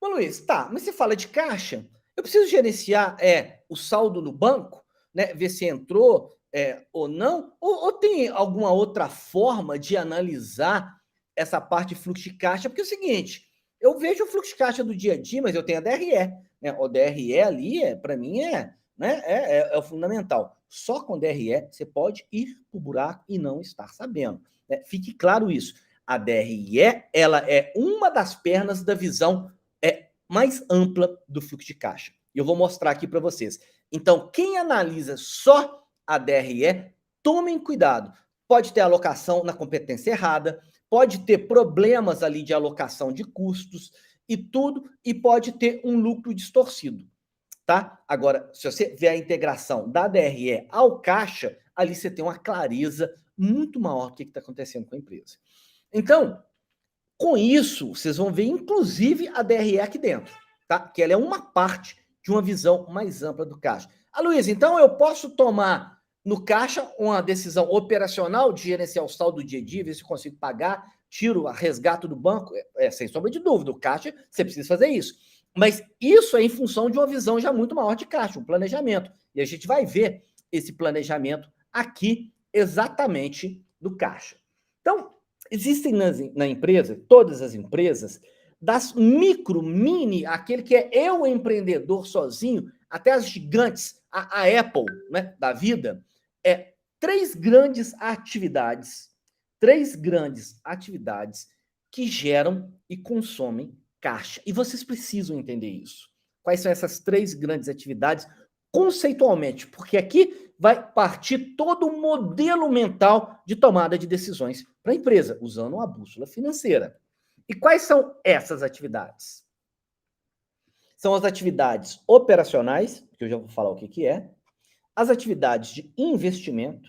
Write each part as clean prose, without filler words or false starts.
Ô Luiz, tá, mas você fala de caixa, eu preciso gerenciar o saldo no banco, né? Ver se entrou ou não, ou tem alguma outra forma de analisar essa parte de fluxo de caixa? Porque é o seguinte, eu vejo o fluxo de caixa do dia a dia, mas eu tenho a DRE, né? O DRE ali, para mim, né, é o fundamental. Só com DRE você pode ir para o buraco e não estar sabendo, né? Fique claro isso. A DRE, ela é uma das pernas da visão mais ampla do fluxo de caixa. E eu vou mostrar aqui para vocês. Então, quem analisa só a DRE, tomem cuidado. Pode ter alocação na competência errada, pode ter problemas ali de alocação de custos e tudo, e pode ter um lucro distorcido, tá? Agora, se você vê a integração da DRE ao caixa, ali você tem uma clareza muito maior do que está acontecendo com a empresa. Então, com isso, vocês vão ver, inclusive, a DRE aqui dentro, tá? Que ela é uma parte de uma visão mais ampla do caixa. Luísa, então eu posso tomar no caixa uma decisão operacional de gerenciar o saldo do dia a dia, ver se eu consigo pagar, tiro a resgate do banco? Sem sombra de dúvida, o caixa, você precisa fazer isso. Mas isso é em função de uma visão já muito maior de caixa, um planejamento. E a gente vai ver esse planejamento aqui exatamente do caixa. Então, existem na empresa, todas as empresas, das micro, mini, aquele que é eu empreendedor sozinho, até as gigantes, a Apple, né, da vida, três grandes atividades que geram e consomem caixa. E vocês precisam entender isso. Quais são essas três grandes atividades conceitualmente? Porque aqui vai partir todo o modelo mental de tomada de decisões para a empresa, usando uma bússola financeira. E quais são essas atividades? São as atividades operacionais, que eu já vou falar o que é, as atividades de investimento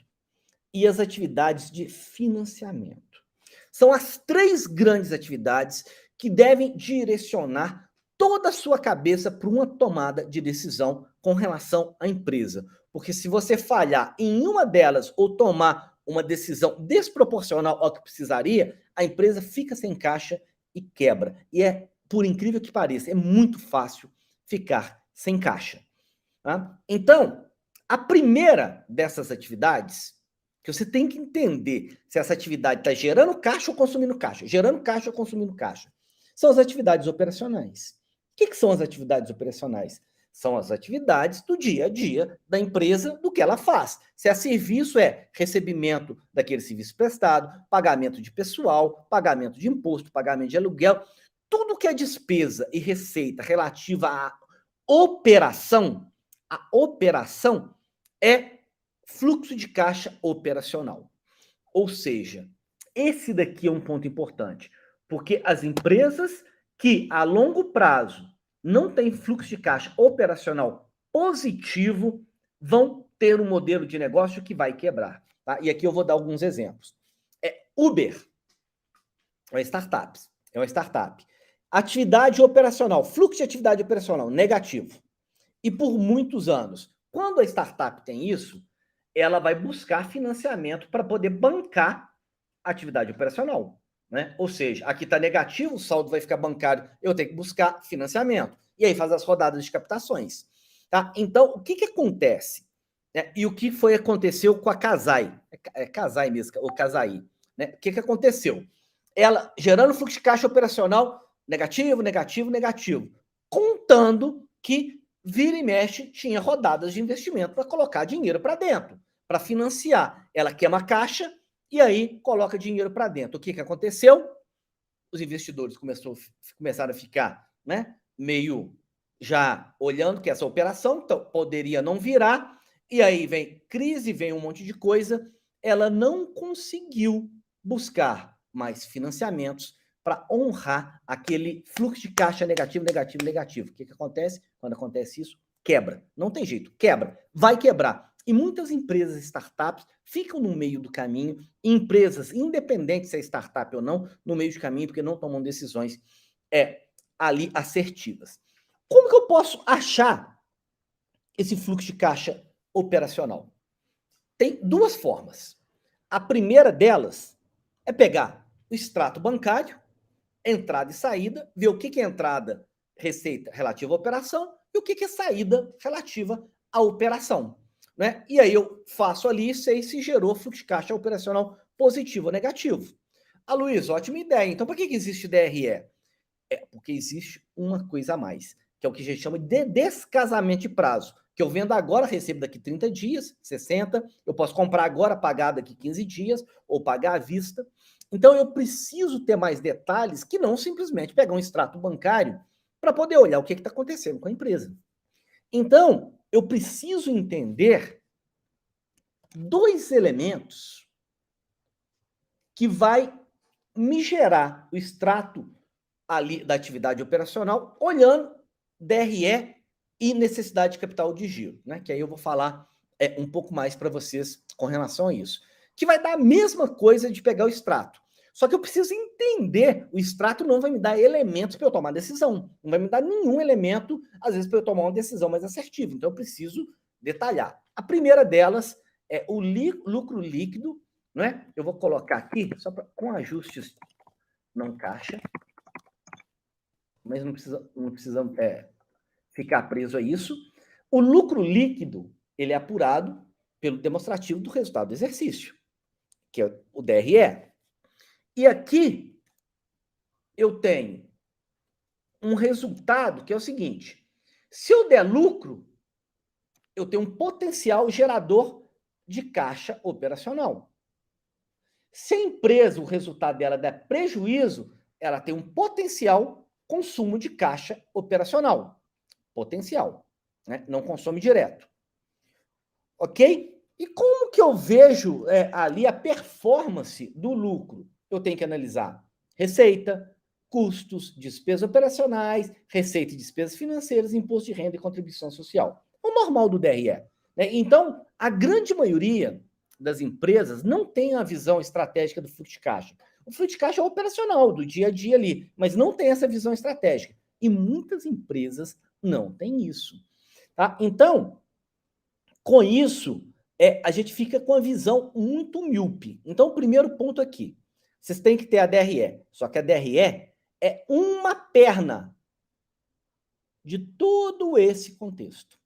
e as atividades de financiamento. São as três grandes atividades que devem direcionar toda a sua cabeça para uma tomada de decisão com relação à empresa. Porque se você falhar em uma delas ou tomar uma decisão desproporcional ao que precisaria, a empresa fica sem caixa e quebra. E por incrível que pareça, é muito fácil ficar sem caixa. Tá? Então, a primeira dessas atividades, que você tem que entender se essa atividade está gerando caixa ou consumindo caixa, gerando caixa ou consumindo caixa, são as atividades operacionais. O que são as atividades operacionais? São as atividades do dia a dia da empresa, do que ela faz. Se é serviço, é recebimento daquele serviço prestado, pagamento de pessoal, pagamento de imposto, pagamento de aluguel, tudo que é despesa e receita relativa à operação, a operação é fluxo de caixa operacional. Ou seja, esse daqui é um ponto importante, porque as empresas que a longo prazo não têm fluxo de caixa operacional positivo vão ter um modelo de negócio que vai quebrar. Tá? E aqui eu vou dar alguns exemplos. Uber é uma startup. Atividade operacional, fluxo de atividade operacional negativo. E por muitos anos. Quando a startup tem isso, ela vai buscar financiamento para poder bancar a atividade operacional. Né? Ou seja, aqui está negativo, o saldo vai ficar bancário, eu tenho que buscar financiamento. E aí faz as rodadas de captações. Tá? Então, o que acontece? E o que aconteceu com a Casai? Casai mesmo, ou Casai. Né? O que aconteceu? Ela gerando fluxo de caixa operacional negativo, negativo, negativo. Contando que vira e mexe tinha rodadas de investimento para colocar dinheiro para dentro, para financiar. Ela queima a caixa e aí coloca dinheiro para dentro. O que aconteceu? Os investidores começaram a ficar, né, meio já olhando que essa operação então, poderia não virar, e aí vem crise, vem um monte de coisa, ela não conseguiu buscar mais financiamentos para honrar aquele fluxo de caixa negativo, negativo, negativo. O que acontece? Quando acontece isso, quebra. Não tem jeito, quebra. Vai quebrar. E muitas empresas, startups, ficam no meio do caminho, empresas, independente se é startup ou não, no meio do caminho, porque não tomam decisões ali assertivas. Como que eu posso achar esse fluxo de caixa operacional? Tem duas formas. A primeira delas é pegar o extrato bancário, entrada e saída, ver o que é entrada receita relativa à operação e o que é saída relativa à operação. Né? E aí eu faço ali e sei se gerou fluxo de caixa operacional positivo ou negativo. Ah, Luiz, ótima ideia. Então, por que existe DRE? Porque existe uma coisa a mais, que é o que a gente chama de descasamento de prazo. Que eu vendo agora, recebo daqui 30 dias, 60, eu posso comprar agora, pagar daqui 15 dias, ou pagar à vista. Então, eu preciso ter mais detalhes que não simplesmente pegar um extrato bancário para poder olhar o que está acontecendo com a empresa. Então, eu preciso entender dois elementos que vai me gerar o extrato ali da atividade operacional, olhando DRE e necessidade de capital de giro, né? Que aí eu vou falar um pouco mais para vocês com relação a isso. Que vai dar a mesma coisa de pegar o extrato. Só que eu preciso entender, o extrato não vai me dar elementos para eu tomar decisão. Não vai me dar nenhum elemento, às vezes, para eu tomar uma decisão mais assertiva. Então, eu preciso detalhar. A primeira delas é o lucro líquido, né? Eu vou colocar aqui, só com ajustes não caixa, mas não precisa ficar preso a isso. O lucro líquido, ele é apurado pelo demonstrativo do resultado do exercício, que é o DRE. E aqui eu tenho um resultado que é o seguinte: se eu der lucro, eu tenho um potencial gerador de caixa operacional. Se a empresa, o resultado dela der prejuízo, ela tem um potencial consumo de caixa operacional. Potencial, né? Não consome direto. Ok? E como que eu vejo ali a performance do lucro? Eu tenho que analisar receita, custos, despesas operacionais, receita e despesas financeiras, imposto de renda e contribuição social. O normal do DRE. Né? Então, a grande maioria das empresas não tem a visão estratégica do fluxo de caixa. O fluxo de caixa é operacional, do dia a dia ali, mas não tem essa visão estratégica. E muitas empresas não têm isso. Tá? Então, com isso, a gente fica com a visão muito míope. Então, o primeiro ponto aqui, vocês têm que ter a DRE. Só que a DRE é uma perna de todo esse contexto,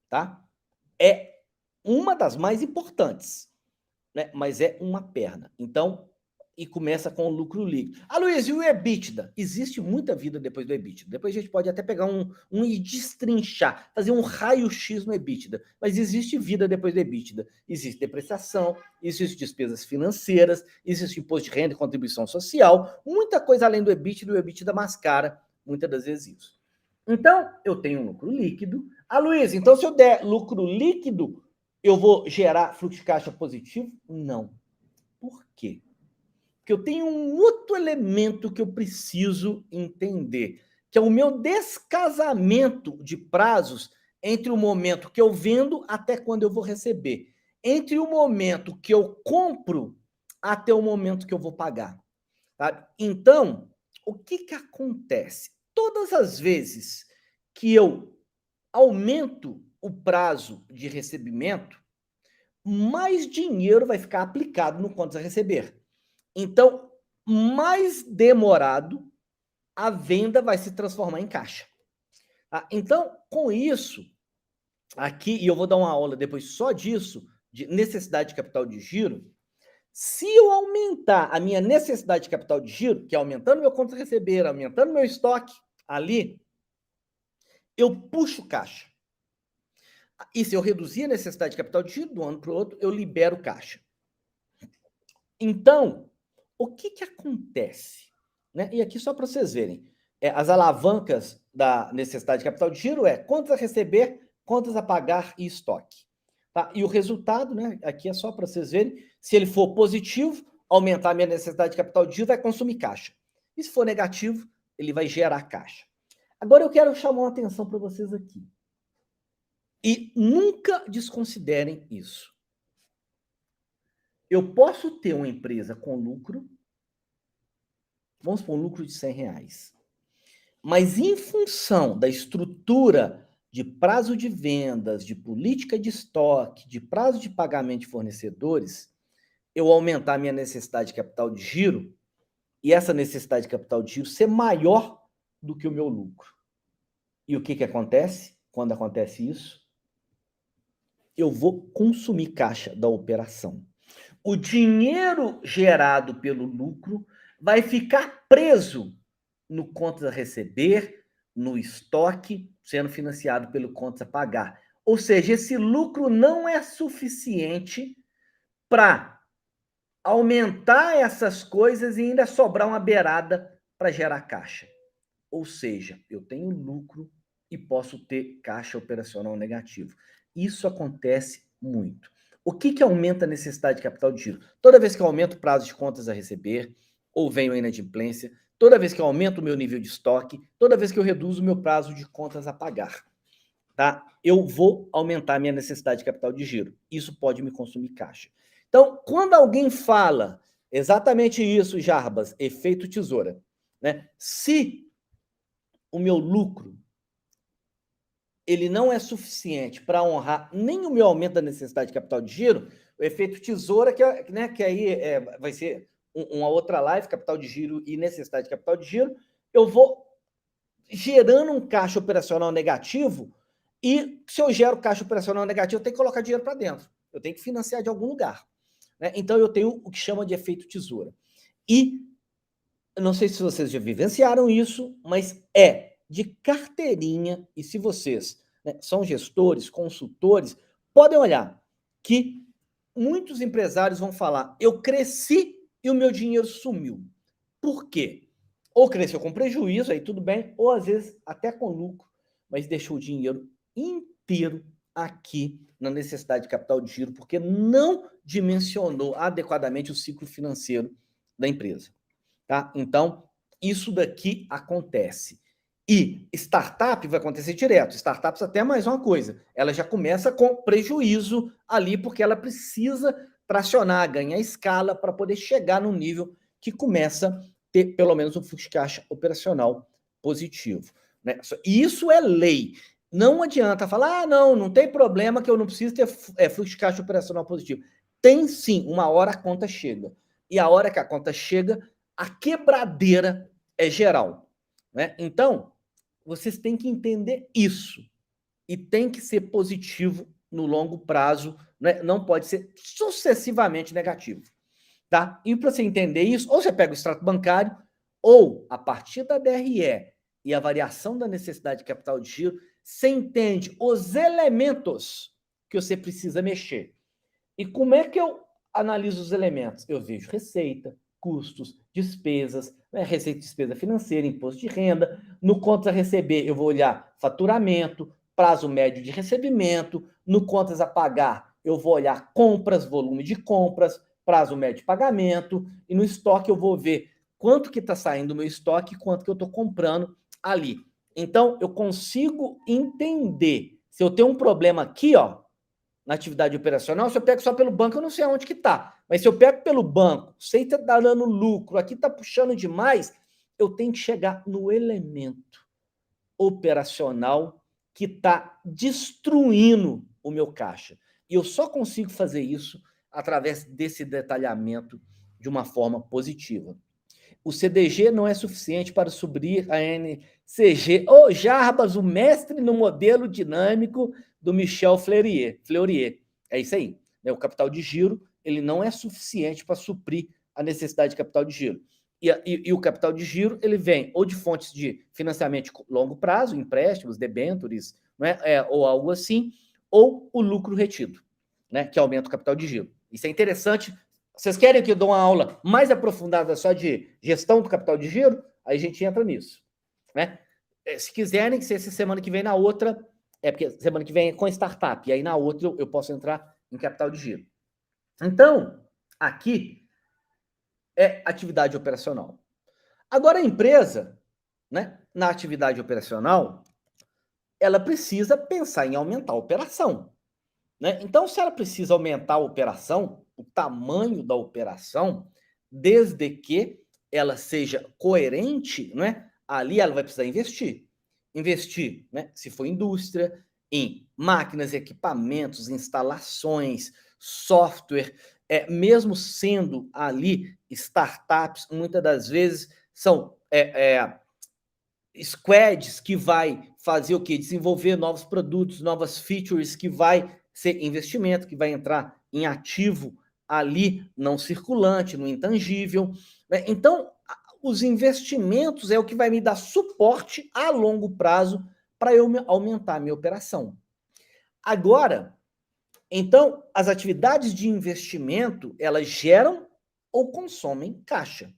tá? É uma das mais importantes, né? Mas é uma perna. Então, e começa com o lucro líquido. Ah, Luiz, e o EBITDA? Existe muita vida depois do EBITDA. Depois a gente pode até pegar e destrinchar, fazer um raio-x no EBITDA. Mas existe vida depois do EBITDA. Existe depreciação, existe despesas financeiras, existe imposto de renda e contribuição social, muita coisa além do EBITDA, e o EBITDA mascara muitas das vezes isso. Então, eu tenho um lucro líquido. Ah, Luiz, então se eu der lucro líquido, eu vou gerar fluxo de caixa positivo? Não. Por quê? Porque eu tenho um outro elemento que eu preciso entender, que é o meu descasamento de prazos entre o momento que eu vendo até quando eu vou receber. Entre o momento que eu compro até o momento que eu vou pagar. Tá? Então, o que acontece? Todas as vezes que eu aumento o prazo de recebimento, mais dinheiro vai ficar aplicado no contas a receber. Então, mais demorado, a venda vai se transformar em caixa. Tá? Então, com isso, aqui, e eu vou dar uma aula depois só disso, de necessidade de capital de giro, se eu aumentar a minha necessidade de capital de giro, que é aumentando meu conta a receber, aumentando meu estoque ali, eu puxo caixa. E se eu reduzir a necessidade de capital de giro do ano para o outro, eu libero caixa. Então, o que acontece? Né? E aqui só para vocês verem, as alavancas da necessidade de capital de giro é contas a receber, contas a pagar e estoque. Tá? E o resultado, né, aqui é só para vocês verem, se ele for positivo, aumentar a minha necessidade de capital de giro, vai consumir caixa. E se for negativo, ele vai gerar caixa. Agora eu quero chamar uma atenção para vocês aqui. E nunca desconsiderem isso. Eu posso ter uma empresa com lucro, vamos supor, um lucro de R$100. Mas em função da estrutura de prazo de vendas, de política de estoque, de prazo de pagamento de fornecedores, eu aumentar a minha necessidade de capital de giro e essa necessidade de capital de giro ser maior do que o meu lucro. E o que acontece quando acontece isso? Eu vou consumir caixa da operação. O dinheiro gerado pelo lucro vai ficar preso no contas a receber, no estoque, sendo financiado pelo contas a pagar. Ou seja, esse lucro não é suficiente para aumentar essas coisas e ainda sobrar uma beirada para gerar caixa. Ou seja, eu tenho lucro e posso ter caixa operacional negativo. Isso acontece muito. O que aumenta a necessidade de capital de giro? Toda vez que eu aumento o prazo de contas a receber, ou venho a inadimplência, toda vez que eu aumento o meu nível de estoque, toda vez que eu reduzo o meu prazo de contas a pagar, tá? Eu vou aumentar a minha necessidade de capital de giro. Isso pode me consumir caixa. Então, quando alguém fala exatamente isso, Jarbas, efeito tesoura, né? Se o meu lucro ele não é suficiente para honrar nem o meu aumento da necessidade de capital de giro, o efeito tesoura, que aí vai ser uma outra live, capital de giro e necessidade de capital de giro, eu vou gerando um caixa operacional negativo, e se eu gero caixa operacional negativo, eu tenho que colocar dinheiro para dentro, eu tenho que financiar de algum lugar, né? Então eu tenho o que chama de efeito tesoura. E eu não sei se vocês já vivenciaram isso, mas é de carteirinha, e se vocês, né, são gestores, consultores, podem olhar que muitos empresários vão falar: eu cresci e o meu dinheiro sumiu. Por quê? Ou cresceu com prejuízo, aí tudo bem, ou às vezes até com lucro, mas deixou o dinheiro inteiro aqui na necessidade de capital de giro, porque não dimensionou adequadamente o ciclo financeiro da empresa. Tá? Então, isso daqui acontece. E startup vai acontecer direto. Startups até mais uma coisa. Ela já começa com prejuízo ali, porque ela precisa tracionar, ganhar escala para poder chegar no nível que começa a ter pelo menos um fluxo de caixa operacional positivo. Né? E isso é lei. Não adianta falar, não tem problema que eu não preciso ter fluxo de caixa operacional positivo. Tem sim, uma hora a conta chega. E a hora que a conta chega, a quebradeira é geral, né? Então, vocês têm que entender isso e tem que ser positivo no longo prazo, né? Não pode ser sucessivamente negativo, tá? E para você entender isso, ou você pega o extrato bancário, ou a partir da DRE e a variação da necessidade de capital de giro, você entende os elementos que você precisa mexer. E como é que eu analiso os elementos? Eu vejo receita, custos, despesas, né? Receita e despesa financeira, imposto de renda. No contas a receber, eu vou olhar faturamento, prazo médio de recebimento. No contas a pagar, eu vou olhar compras, volume de compras, prazo médio de pagamento. E no estoque eu vou ver quanto que está saindo do meu estoque e quanto que eu estou comprando ali. Então, eu consigo entender. Se eu tenho um problema aqui, ó, na atividade operacional, se eu pego só pelo banco, eu não sei aonde que está. Mas se eu pego pelo banco, sei que está dando lucro, aqui está puxando demais, eu tenho que chegar no elemento operacional que está destruindo o meu caixa. E eu só consigo fazer isso através desse detalhamento de uma forma positiva. O CDG não é suficiente para suprir a NCG. Ô, Jarbas, o mestre no modelo dinâmico do Michel Fleurier. É isso aí. Né? O capital de giro ele não é suficiente para suprir a necessidade de capital de giro. E o capital de giro ele vem ou de fontes de financiamento de longo prazo, empréstimos, debêntures, né? Ou algo assim, ou o lucro retido, né? Que aumenta o capital de giro. Isso é interessante. Vocês querem que eu dê uma aula mais aprofundada só de gestão do capital de giro? Aí a gente entra nisso, né? Se quiserem, que seja semana que vem na outra, porque semana que vem é com startup, e aí na outra eu posso entrar em capital de giro. Então, aqui é atividade operacional. Agora a empresa, né, na atividade operacional, ela precisa pensar em aumentar a operação. Né? Então, se ela precisa aumentar a operação, o tamanho da operação, desde que ela seja coerente, né? Ali ela vai precisar investir. Investir, né? Se for indústria, em máquinas, equipamentos, instalações, software, mesmo sendo ali startups, muitas das vezes são squads que vai fazer o quê? Desenvolver novos produtos, novas features, que vai ser investimento, que vai entrar em ativo ali, não circulante, no intangível. Né? Então, os investimentos é o que vai me dar suporte a longo prazo para eu aumentar a minha operação. Agora, então, as atividades de investimento, elas geram ou consomem caixa.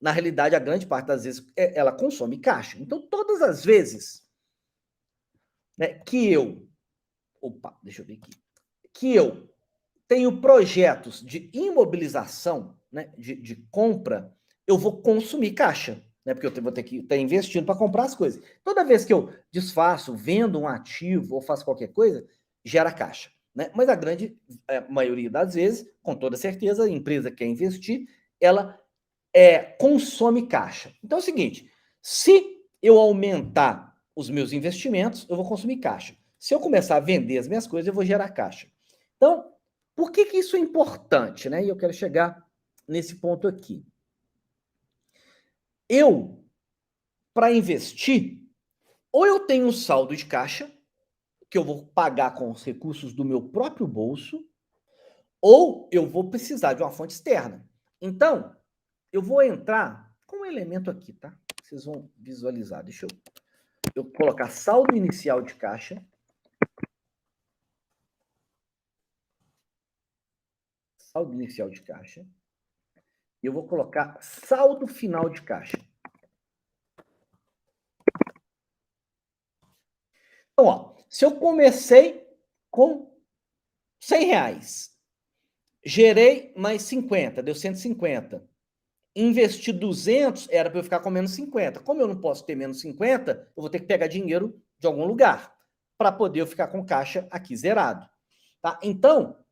Na realidade, a grande parte das vezes, ela consome caixa. Então, todas as vezes, né, que eu... Opa, deixa eu ver aqui. Que eu tenho projetos de imobilização, né, de compra, eu vou consumir caixa, né, porque eu vou ter que estar investindo para comprar as coisas. Toda vez que eu desfaço, vendo um ativo ou faço qualquer coisa, gera caixa. Né? Mas a grande maioria das vezes, com toda certeza, a empresa que quer investir, ela consome caixa. Então é o seguinte, se eu aumentar os meus investimentos, eu vou consumir caixa. Se eu começar a vender as minhas coisas, eu vou gerar caixa. Então, por que isso é importante? Né? E eu quero chegar nesse ponto aqui. Eu, para investir, ou eu tenho um saldo de caixa, que eu vou pagar com os recursos do meu próprio bolso, ou eu vou precisar de uma fonte externa. Então, eu vou entrar com um elemento aqui, tá? Vocês vão visualizar. Deixa eu colocar saldo inicial de caixa. Saldo inicial de caixa. E eu vou colocar saldo final de caixa. Então, ó, se eu comecei com R$100, gerei mais 50, deu 150. Investi 200, era para eu ficar com menos 50. Como eu não posso ter menos 50, eu vou ter que pegar dinheiro de algum lugar para poder eu ficar com caixa aqui zerado. Tá? Então,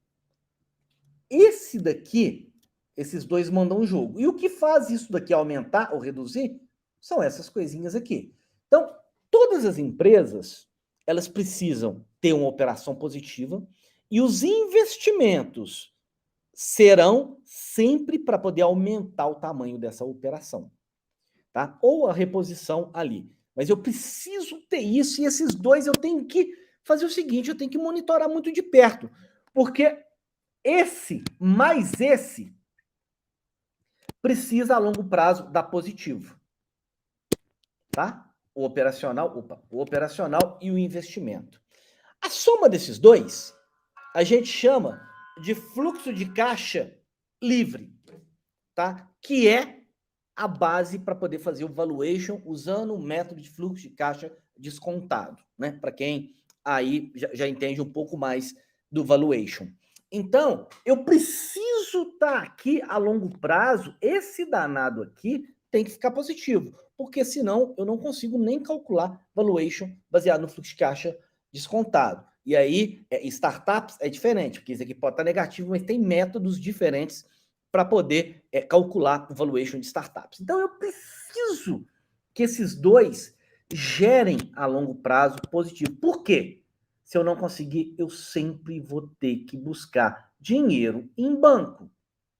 esse daqui, esses dois mandam o jogo. E o que faz isso daqui aumentar ou reduzir são essas coisinhas aqui. Então, todas as empresas, elas precisam ter uma operação positiva e os investimentos serão sempre para poder aumentar o tamanho dessa operação, tá? Ou a reposição ali. Mas eu preciso ter isso e esses dois eu tenho que fazer o seguinte, eu tenho que monitorar muito de perto, porque esse mais esse precisa a longo prazo dar positivo, tá? O operacional e o investimento. A soma desses dois, a gente chama de fluxo de caixa livre, tá? Que é a base para poder fazer o valuation usando o método de fluxo de caixa descontado, né? Para quem aí já entende um pouco mais do valuation. Então, eu preciso estar aqui a longo prazo, esse danado aqui tem que ficar positivo, porque senão eu não consigo nem calcular valuation baseado no fluxo de caixa descontado. E aí, startups é diferente, porque isso aqui pode estar negativo, mas tem métodos diferentes para poder calcular o valuation de startups. Então, eu preciso que esses dois gerem a longo prazo positivo. Por quê? Se eu não conseguir, eu sempre vou ter que buscar dinheiro em banco,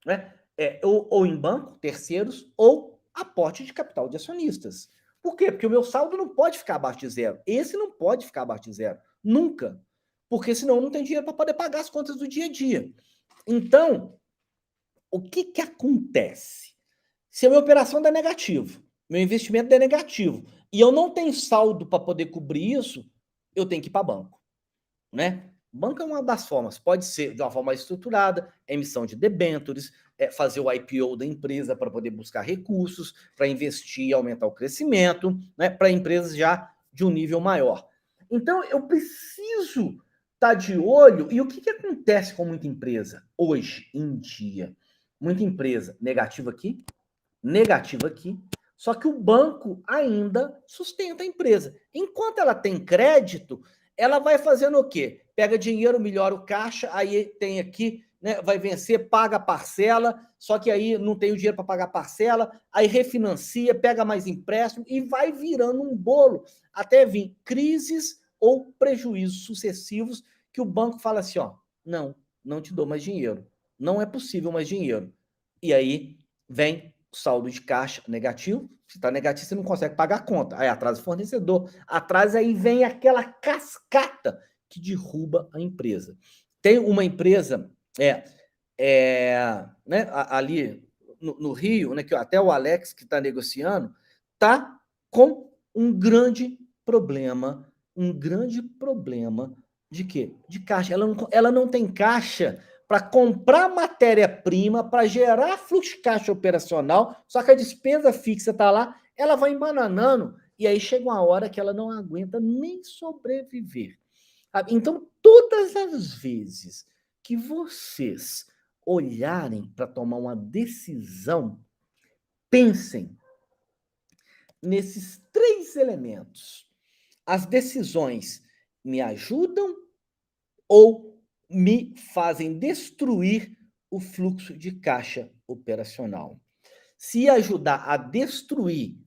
né? Ou em banco, terceiros, ou aporte de capital de acionistas. Por quê? Porque o meu saldo não pode ficar abaixo de zero. Esse não pode ficar abaixo de zero. Nunca. Porque senão eu não tenho dinheiro para poder pagar as contas do dia a dia. Então, o que acontece? Se a minha operação der negativo, meu investimento der negativo, e eu não tenho saldo para poder cobrir isso, eu tenho que ir para banco, né? Banco é uma das formas, pode ser de uma forma mais estruturada, emissão de debêntures, fazer o IPO da empresa para poder buscar recursos, para investir e aumentar o crescimento, né? Para empresas já de um nível maior. Então, eu preciso estar de olho. E o que acontece com muita empresa hoje em dia? Muita empresa negativa aqui, só que o banco ainda sustenta a empresa. Enquanto ela tem crédito, ela vai fazendo o quê? Pega dinheiro, melhora o caixa, aí tem aqui, né, vai vencer, paga a parcela, só que aí não tem o dinheiro para pagar a parcela, aí refinancia, pega mais empréstimo e vai virando um bolo, até vir crises ou prejuízos sucessivos que o banco fala assim, ó, não te dou mais dinheiro, não é possível mais dinheiro. E aí vem saldo de caixa negativo. Se está negativo, você não consegue pagar a conta. Aí atrasa o fornecedor. Atrás aí vem aquela cascata que derruba a empresa. Tem uma empresa né, ali no Rio, né, que até o Alex, que está negociando, está com um grande problema de quê? De caixa. Ela não tem caixa para comprar matéria-prima, para gerar fluxo de caixa operacional, só que a despesa fixa está lá, ela vai embananando, e aí chega uma hora que ela não aguenta nem sobreviver. Então, todas as vezes que vocês olharem para tomar uma decisão, pensem nesses três elementos. As decisões me ajudam ou me fazem destruir o fluxo de caixa operacional? Se ajudar a destruir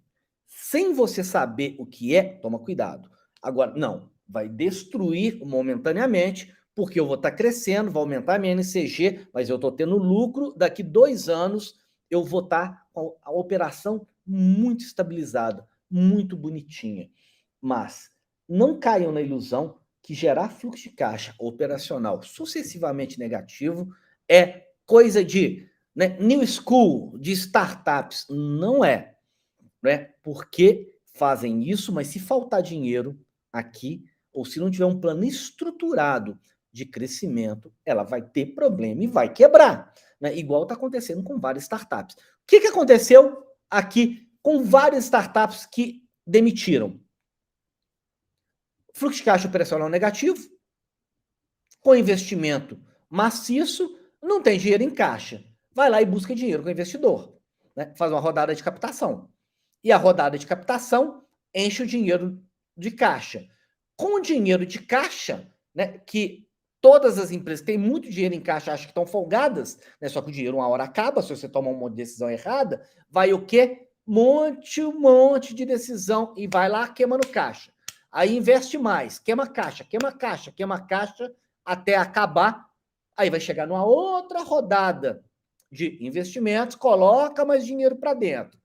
sem você saber o que é, toma cuidado. Agora, não, vai destruir momentaneamente, porque eu vou estar crescendo, vai aumentar a minha NCG, mas eu estou tendo lucro, daqui 2 anos eu vou estar com a operação muito estabilizada, muito bonitinha. Mas não caiam na ilusão que gerar fluxo de caixa operacional sucessivamente negativo é coisa de, né, new school, de startups. Não é, né? Porque fazem isso, mas se faltar dinheiro aqui, ou se não tiver um plano estruturado de crescimento, ela vai ter problema e vai quebrar, né? Igual está acontecendo com várias startups. O que aconteceu aqui com várias startups que demitiram? Fluxo de caixa operacional negativo, com investimento maciço, não tem dinheiro em caixa. Vai lá e busca dinheiro com o investidor, né? Faz uma rodada de captação. E a rodada de captação enche o dinheiro de caixa. Com o dinheiro de caixa, né, que todas as empresas têm muito dinheiro em caixa, acham que estão folgadas, né, só que o dinheiro uma hora acaba, se você tomar uma decisão errada, vai o quê? Um monte de decisão e vai lá queimando caixa. Aí investe mais, queima caixa, até acabar. Aí vai chegar numa outra rodada de investimentos, coloca mais dinheiro para dentro.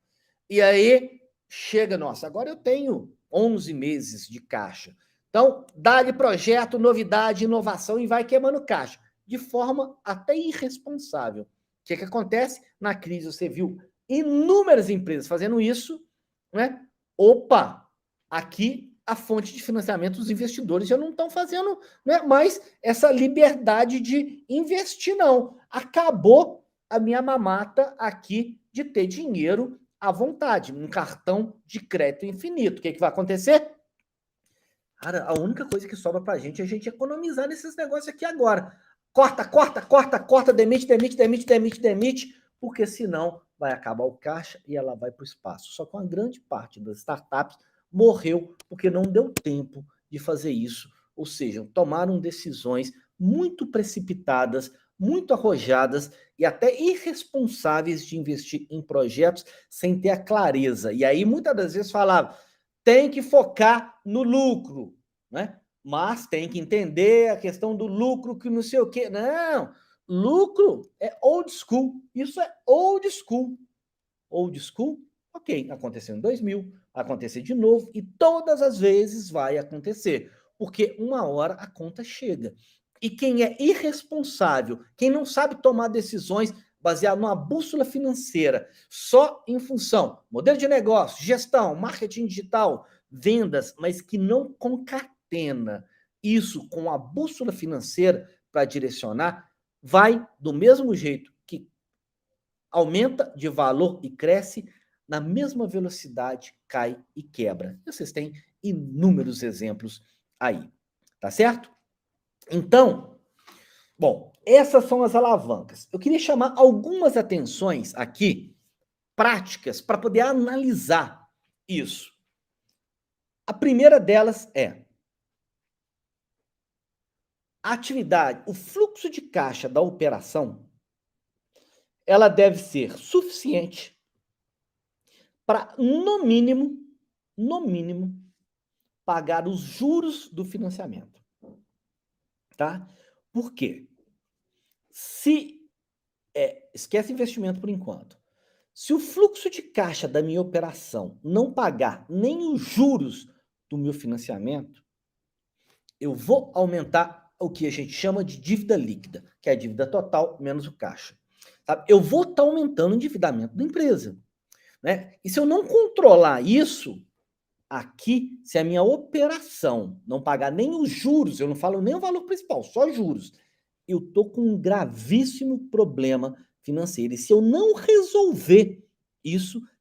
E aí chega, nossa, agora eu tenho 11 meses de caixa. Então, dá-lhe projeto, novidade, inovação e vai queimando caixa, de forma até irresponsável. O que acontece? Na crise você viu inúmeras empresas fazendo isso, né? Opa, aqui a fonte de financiamento dos investidores já não estão fazendo, né, mais essa liberdade de investir, não. Acabou a minha mamata aqui de ter dinheiro à vontade, um cartão de crédito infinito. O que vai acontecer? Cara, a única coisa que sobra pra gente é a gente economizar nesses negócios aqui agora. Corta, demite, porque senão vai acabar o caixa e ela vai para o espaço. Só que uma grande parte das startups morreu porque não deu tempo de fazer isso. Ou seja, tomaram decisões muito precipitadas, muito arrojadas e até irresponsáveis de investir em projetos sem ter a clareza. E aí, muitas das vezes, falavam, tem que focar no lucro, né? Mas tem que entender a questão do lucro, que não sei o quê. Não, lucro é old school. Isso é old school. Old school, ok, aconteceu em 2000, vai acontecer de novo e todas as vezes vai acontecer, porque uma hora a conta chega. E quem é irresponsável, quem não sabe tomar decisões baseado numa bússola financeira, só em função modelo de negócio, gestão, marketing digital, vendas, mas que não concatena isso com a bússola financeira para direcionar, vai do mesmo jeito que aumenta de valor e cresce, na mesma velocidade cai e quebra. Vocês têm inúmeros exemplos aí, tá certo? Então, bom, essas são as alavancas. Eu queria chamar algumas atenções aqui, práticas, para poder analisar isso. A primeira delas é a atividade, o fluxo de caixa da operação, ela deve ser suficiente para, no mínimo, pagar os juros do financiamento, tá? Por quê? Se esquece investimento por enquanto. Se o fluxo de caixa da minha operação não pagar nem os juros do meu financiamento, eu vou aumentar o que a gente chama de dívida líquida, que é a dívida total menos o caixa. Sabe? Eu vou estar aumentando o endividamento da empresa. Né? E se eu não controlar isso, aqui, se a minha operação não pagar nem os juros, eu não falo nem o valor principal, só juros, eu estou com um gravíssimo problema financeiro. E se eu não resolver isso,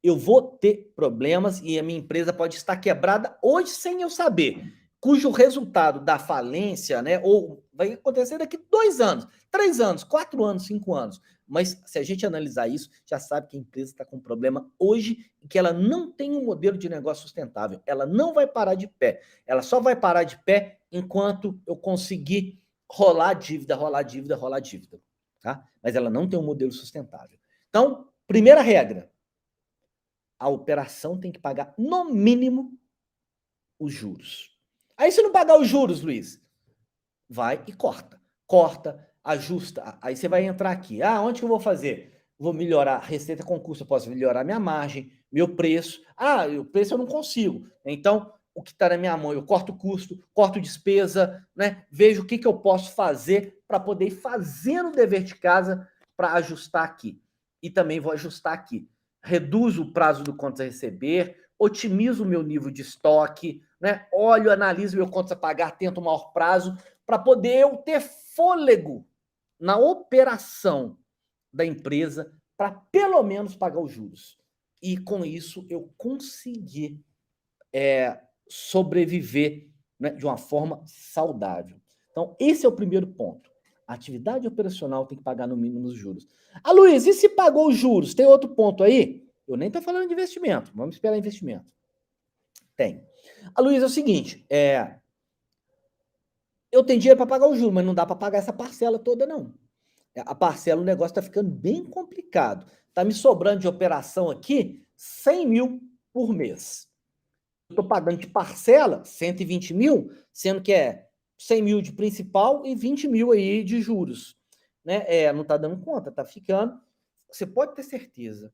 eu vou ter problemas e a minha empresa pode estar quebrada hoje sem eu saber, cujo resultado da falência, né, ou vai acontecer daqui 2 anos, 3 anos, 4 anos, 5 anos. Mas se a gente analisar isso, já sabe que a empresa está com um problema hoje e que ela não tem um modelo de negócio sustentável. Ela não vai parar de pé. Ela só vai parar de pé enquanto eu conseguir rolar dívida, rolar dívida, rolar dívida. Tá? Mas ela não tem um modelo sustentável. Então, primeira regra, a operação tem que pagar no mínimo os juros. Aí se não pagar os juros, Luiz, vai e corta. Corta, ajusta. Aí você vai entrar aqui. Ah, onde que eu vou fazer? Vou melhorar a receita com custo, eu posso melhorar minha margem, meu preço. Ah, o preço eu não consigo. Então, o que está na minha mão, eu corto custo, corto despesa, né? Vejo o que, que eu posso fazer para poder ir fazendo o dever de casa para ajustar aqui. E também vou ajustar aqui. Reduzo o prazo do contas a receber, otimizo o meu nível de estoque, né? Olho, analiso meu contas a pagar, tento o maior prazo, para poder eu ter fôlego na operação da empresa para pelo menos pagar os juros. E com isso eu conseguir sobreviver, né, de uma forma saudável. Então, esse é o primeiro ponto. A atividade operacional tem que pagar no mínimo os juros. Ah, Luiz, e se pagou os juros? Tem outro ponto aí? Eu nem estou falando de investimento. Vamos esperar investimento. Tem. Ah, Luiz, é o seguinte, eu tenho dinheiro para pagar o juro, mas não dá para pagar essa parcela toda, não. A parcela, o negócio está ficando bem complicado. Está me sobrando de operação aqui 100 mil por mês. Eu estou pagando de parcela 120 mil, sendo que é 100 mil de principal e 20 mil aí de juros. Né? Não está dando conta, está ficando. Você pode ter certeza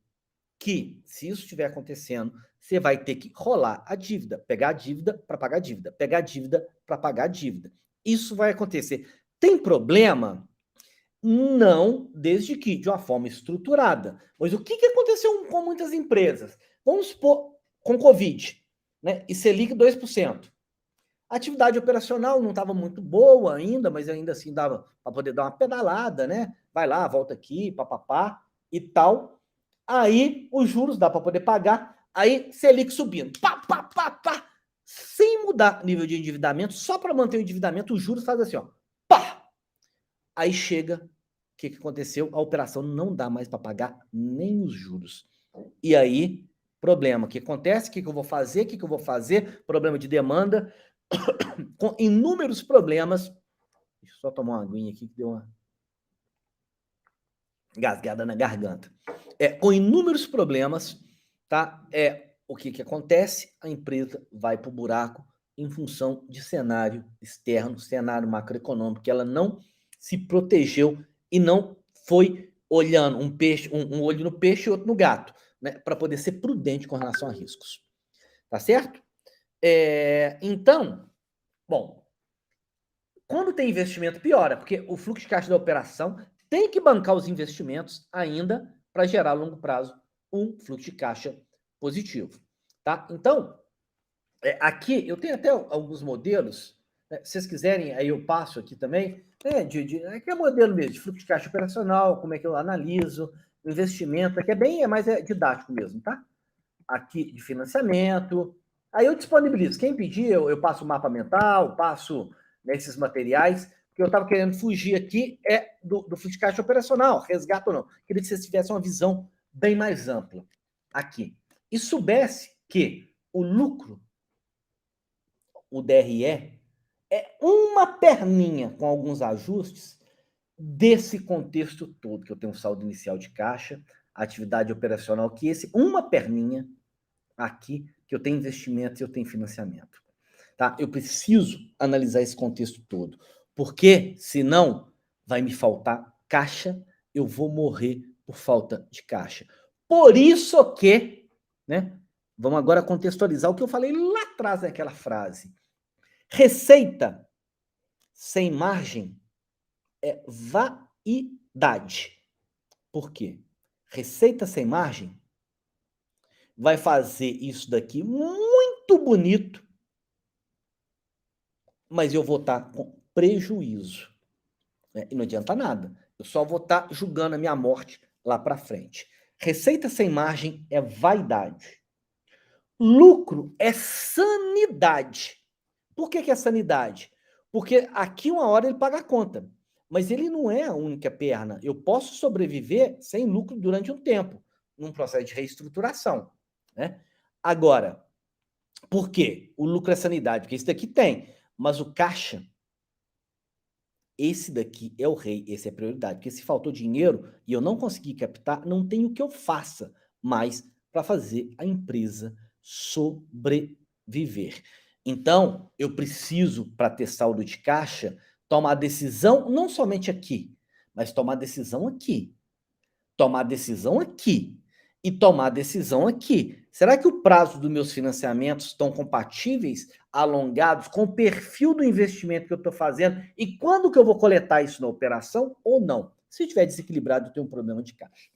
que, se isso estiver acontecendo, você vai ter que rolar a dívida, pegar a dívida para pagar a dívida, pegar a dívida para pagar a dívida. Isso vai acontecer. Tem problema? Não, desde que de uma forma estruturada. Mas o que aconteceu com muitas empresas? Vamos supor, com Covid, né? E Selic 2%. A atividade operacional não estava muito boa ainda, mas ainda assim dava para poder dar uma pedalada, né? Vai lá, volta aqui, papapá e tal. Aí os juros dá para poder pagar. Aí Selic subindo, pá, pá, pá, pá, sem mudar nível de endividamento, só para manter o endividamento, os juros faz assim, ó, pá. Aí chega, o que aconteceu? A operação não dá mais para pagar nem os juros. E aí, problema, o que acontece? O que eu vou fazer? O que eu vou fazer? Problema de demanda, com inúmeros problemas. Deixa eu só tomar uma aguinha aqui que deu uma gasgada na garganta. Com inúmeros problemas, tá? O que acontece? A empresa vai para o buraco em função de cenário externo, cenário macroeconômico, que ela não se protegeu e não foi olhando um olho no peixe e outro no gato, né? Para poder ser prudente com relação a riscos. Tá certo? Então, bom, quando tem investimento, piora, porque o fluxo de caixa da operação tem que bancar os investimentos ainda para gerar a longo prazo um fluxo de caixa positivo. Tá? Então, aqui eu tenho até alguns modelos, né? Se vocês quiserem, aí eu passo aqui também, aqui é modelo mesmo, de fluxo de caixa operacional, como é que eu analiso, investimento, aqui é mais didático mesmo, tá? Aqui de financiamento, aí eu disponibilizo, quem pedir, eu passo o mapa mental, passo nesses materiais, porque eu estava querendo fugir aqui do fluxo de caixa operacional, resgate ou não. Queria que vocês tivessem uma visão bem mais ampla aqui. E soubesse que o lucro, o DRE, é uma perninha com alguns ajustes desse contexto todo, que eu tenho um saldo inicial de caixa, atividade operacional, que uma perninha aqui, que eu tenho investimentos e eu tenho financiamento. Tá? Eu preciso analisar esse contexto todo, porque senão vai me faltar caixa, eu vou morrer por falta de caixa. Por isso que, né? Vamos agora contextualizar o que eu falei lá atrás naquela frase. Receita sem margem é vaidade. Por quê? Receita sem margem vai fazer isso daqui muito bonito, mas eu vou estar com prejuízo, né? E não adianta nada. Eu só vou estar julgando a minha morte lá para frente. Receita sem margem é vaidade. Lucro é sanidade. Por que é sanidade? Porque aqui uma hora ele paga a conta, mas ele não é a única perna. Eu posso sobreviver sem lucro durante um tempo, num processo de reestruturação, né? Agora, por quê? O lucro é sanidade, porque esse daqui tem, mas o caixa, esse daqui é o rei, esse é a prioridade, porque se faltou dinheiro e eu não consegui captar, não tem o que eu faça mais para fazer a empresa sobreviver. Então, eu preciso, para ter saldo de caixa, tomar decisão não somente aqui, mas tomar decisão aqui, tomar decisão aqui e tomar decisão aqui. Será que o prazo dos meus financiamentos estão compatíveis, alongados, com o perfil do investimento que eu estou fazendo e quando que eu vou coletar isso na operação ou não? Se estiver desequilibrado, eu tenho um problema de caixa.